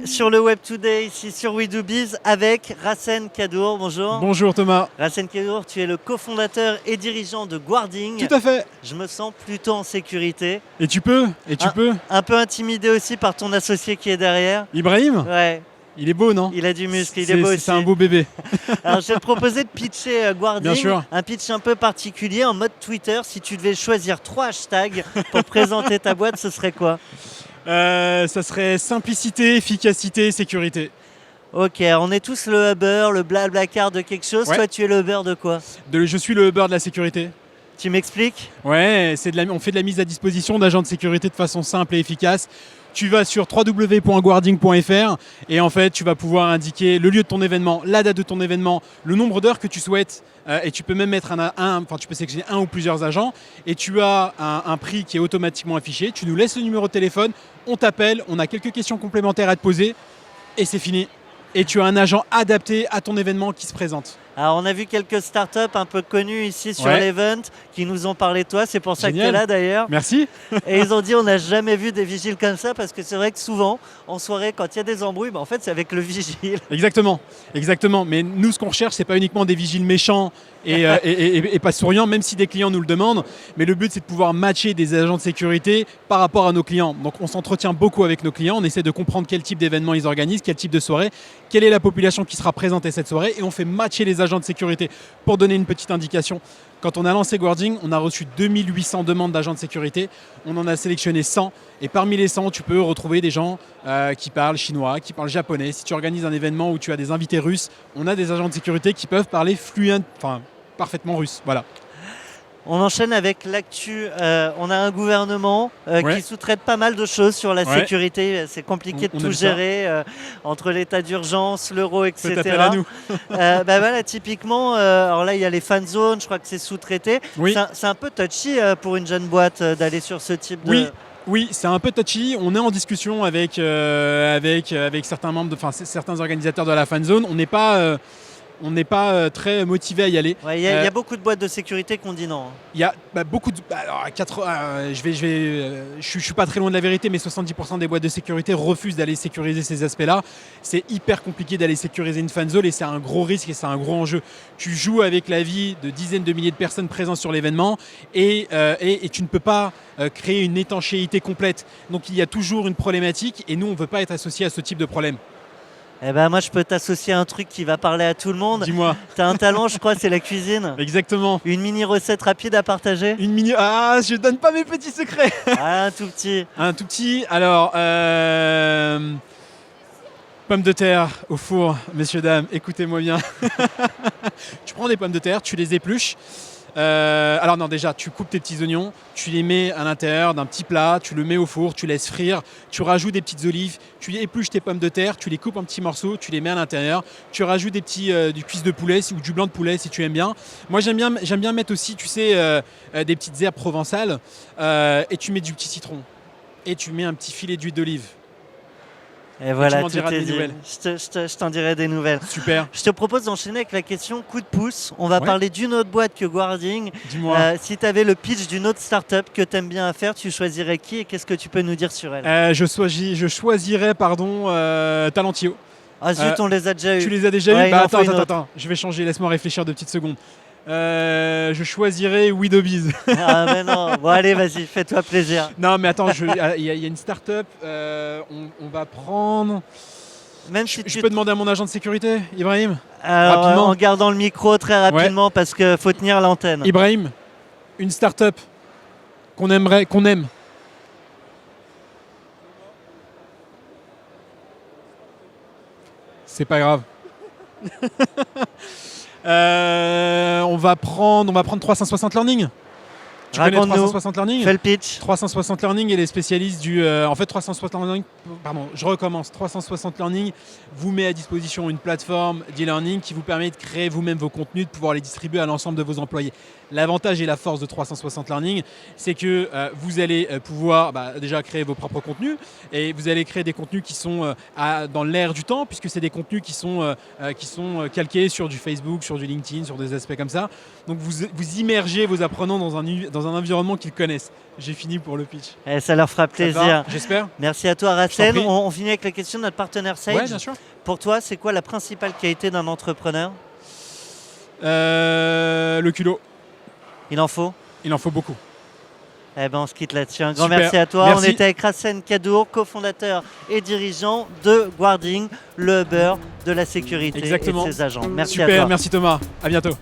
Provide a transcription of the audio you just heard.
sur le Web Today, ici sur We Do Biz, avec Racine Kadour. Bonjour. Bonjour Thomas. Racine Kadour, tu es le cofondateur et dirigeant de Guarding. Tout à fait. Je me sens plutôt en sécurité. Et tu peux. Un peu intimidé aussi par ton associé qui est derrière. Ibrahim. Ouais. Il est beau, non? Il a du muscle, il est beau aussi. C'est un beau bébé. Alors, je vais te proposer de pitcher Guarding. Bien sûr. Un pitch un peu particulier en mode Twitter. Si tu devais choisir 3 hashtags pour présenter ta boîte, ce serait quoi? Ça serait simplicité, efficacité, sécurité. Ok, on est tous le Uber, le Blablacar de quelque chose. Ouais. Toi, tu es le Uber de quoi? Je suis le Uber de la sécurité. Tu m'expliques? Ouais, on fait de la mise à disposition d'agents de sécurité de façon simple et efficace. Tu vas sur www.guarding.fr et en fait, tu vas pouvoir indiquer le lieu de ton événement, la date de ton événement, le nombre d'heures que tu souhaites et tu peux même mettre tu peux sélectionner un ou plusieurs agents et tu as un prix qui est automatiquement affiché. Tu nous laisses le numéro de téléphone, on t'appelle, on a quelques questions complémentaires à te poser et c'est fini. Et tu as un agent adapté à ton événement qui se présente. Alors, on a vu quelques startups un peu connues ici sur Ouais. l'event qui nous ont parlé de toi. C'est pour ça que tu es Génial. là d'ailleurs. Merci. Et ils ont dit on n'a jamais vu des vigiles comme ça parce que c'est vrai que souvent, en soirée, quand il y a des embrouilles, en fait, c'est avec le vigile. Exactement. Mais nous, ce qu'on recherche, c'est pas uniquement des vigiles méchants et pas souriants, même si des clients nous le demandent. Mais le but, c'est de pouvoir matcher des agents de sécurité par rapport à nos clients. Donc, on s'entretient beaucoup avec nos clients. On essaie de comprendre quel type d'événement ils organisent, quel type de soirée, quelle est la population qui sera présente à cette soirée, et on fait matcher les agents de sécurité. Pour donner une petite indication, quand on a lancé Guarding, on a reçu 2800 demandes d'agents de sécurité. On en a sélectionné 100. Et parmi les 100, tu peux retrouver des gens qui parlent chinois, qui parlent japonais. Si tu organises un événement où tu as des invités russes, on a des agents de sécurité qui peuvent parler parfaitement russe. Voilà. On enchaîne avec l'actu. On a un gouvernement Ouais. qui sous-traite pas mal de choses sur la Ouais. sécurité. C'est compliqué On de a tout vu ça. gérer entre l'état d'urgence, l'euro, etc. Faites appel à nous. Voilà, typiquement, alors là, il y a les fan zones, je crois que c'est sous-traité. Oui. C'est un peu touchy pour une jeune boîte d'aller sur ce type de... Oui, c'est un peu touchy. On est en discussion avec certains membres, certains organisateurs de la fan zone. On n'est pas très motivé à y aller. Ouais, il y a beaucoup de boîtes de sécurité qui ont dit non. Il y a beaucoup de. Alors, je suis pas très loin de la vérité, mais 70% des boîtes de sécurité refusent d'aller sécuriser ces aspects-là. C'est hyper compliqué d'aller sécuriser une fan zone et c'est un gros risque et c'est un gros enjeu. Tu joues avec la vie de dizaines de milliers de personnes présentes sur l'événement et tu ne peux pas créer une étanchéité complète. Donc il y a toujours une problématique et nous, on ne veut pas être associé à ce type de problème. Eh ben moi, je peux t'associer à un truc qui va parler à tout le monde. Dis-moi. Tu as un talent, je crois, c'est la cuisine. Exactement. Une mini recette rapide à partager. Ah, je donne pas mes petits secrets. Ah, un tout petit. Un tout petit. Alors, pommes de terre au four, messieurs, dames, écoutez-moi bien. Tu prends des pommes de terre, tu les épluches. Alors non, déjà, tu coupes tes petits oignons, tu les mets à l'intérieur d'un petit plat, tu le mets au four, tu laisses frire, tu rajoutes des petites olives, tu épluches tes pommes de terre, tu les coupes en petits morceaux, tu les mets à l'intérieur, tu rajoutes du cuisse de poulet ou du blanc de poulet si tu aimes bien. Moi, j'aime bien mettre aussi, tu sais, des petites herbes provençales et tu mets du petit citron et tu mets un petit filet d'huile d'olive. Et voilà, tu m'en tout diras est des dit. nouvelles. Je t'en dirai des nouvelles. Super. Je te propose d'enchaîner avec la question coup de pouce. On va Ouais. parler d'une autre boîte que Guarding. Dis-moi. Si tu avais le pitch d'une autre startup que tu aimes bien faire, tu choisirais qui et qu'est-ce que tu peux nous dire sur elle? Je choisirais Talentio. Ah zut, on les a déjà eu. Tu les as déjà Ouais, eu? il en faut une autre. Attends. Je vais changer, laisse-moi réfléchir 2 petites secondes. Je choisirais We Do Biz. Ah mais non, bon allez vas-y, fais-toi plaisir. Non mais attends, il y a une start-up, on va prendre... Même si Je tu peux demander à mon agent de sécurité, Ibrahim? Alors, rapidement. en gardant le micro très rapidement parce qu'il faut tenir l'antenne. Ibrahim, une start-up qu'on aime. C'est pas grave. On va prendre 360 Learning. Tu connais Raconte-nous. 360 Learning? Fais le pitch. 360 Learning et les spécialistes en fait, 360 Learning, je recommence. 360 Learning vous met à disposition une plateforme d'e-learning qui vous permet de créer vous-même vos contenus, de pouvoir les distribuer à l'ensemble de vos employés. L'avantage et la force de 360 Learning, c'est que vous allez pouvoir déjà créer vos propres contenus et vous allez créer des contenus qui sont dans l'air du temps, puisque c'est des contenus qui sont calqués sur du Facebook, sur du LinkedIn, sur des aspects comme ça. Donc vous immergez vos apprenants dans un environnement qu'ils connaissent. J'ai fini pour le pitch. Et ça leur fera plaisir. J'espère. Merci à toi, Racine. prie. On finit avec la question de notre partenaire Sage. Ouais, bien sûr. Pour toi, c'est quoi la principale qualité d'un entrepreneur? Le culot. Il en faut? Il en faut beaucoup. Eh ben, on se quitte là-dessus. Un grand Super. merci à toi. Merci. On était avec Racine Kadour, cofondateur et dirigeant de Guarding, le Uber de la sécurité Exactement. et de ses agents. Merci à Super, toi. merci Thomas. À bientôt.